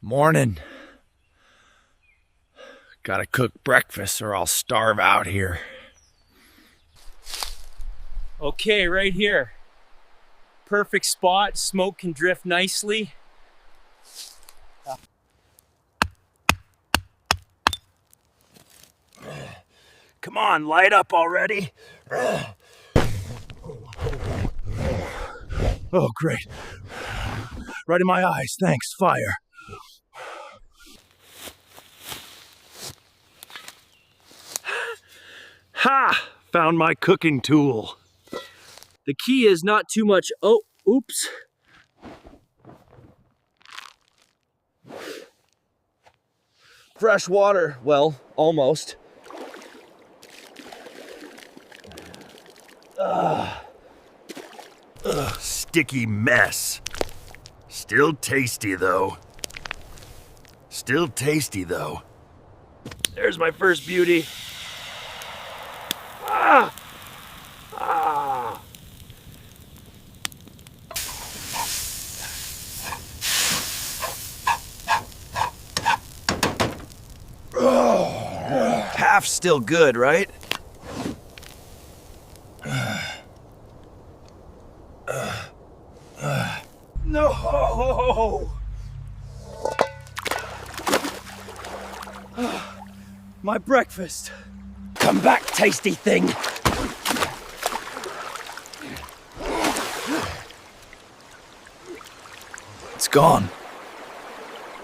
Morning. Gotta cook breakfast or I'll starve out here. Okay, right here. Perfect spot, smoke can drift nicely. Come on, light up already. Oh, great. Right in my eyes, thanks, fire. Ha! Found my cooking tool. The key is not too much, oops. Fresh water, well, almost. Sticky mess. Still tasty though. There's my first beauty. Ah! Ah! Half still good, right? No! My breakfast. Come back, tasty thing. It's gone.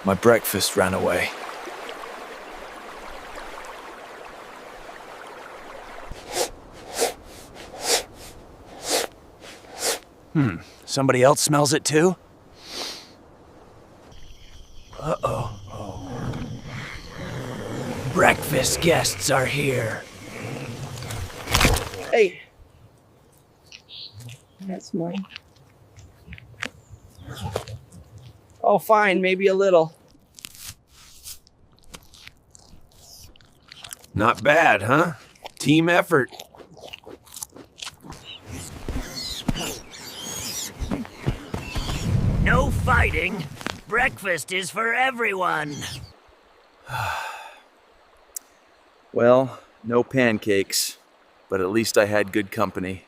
My breakfast ran away. Somebody else smells it too? Uh-oh. Breakfast guests are here. Hey. That's mine. Oh, fine, maybe a little. Not bad, huh? Team effort. No fighting. Breakfast is for everyone. Well, no pancakes, but at least I had good company.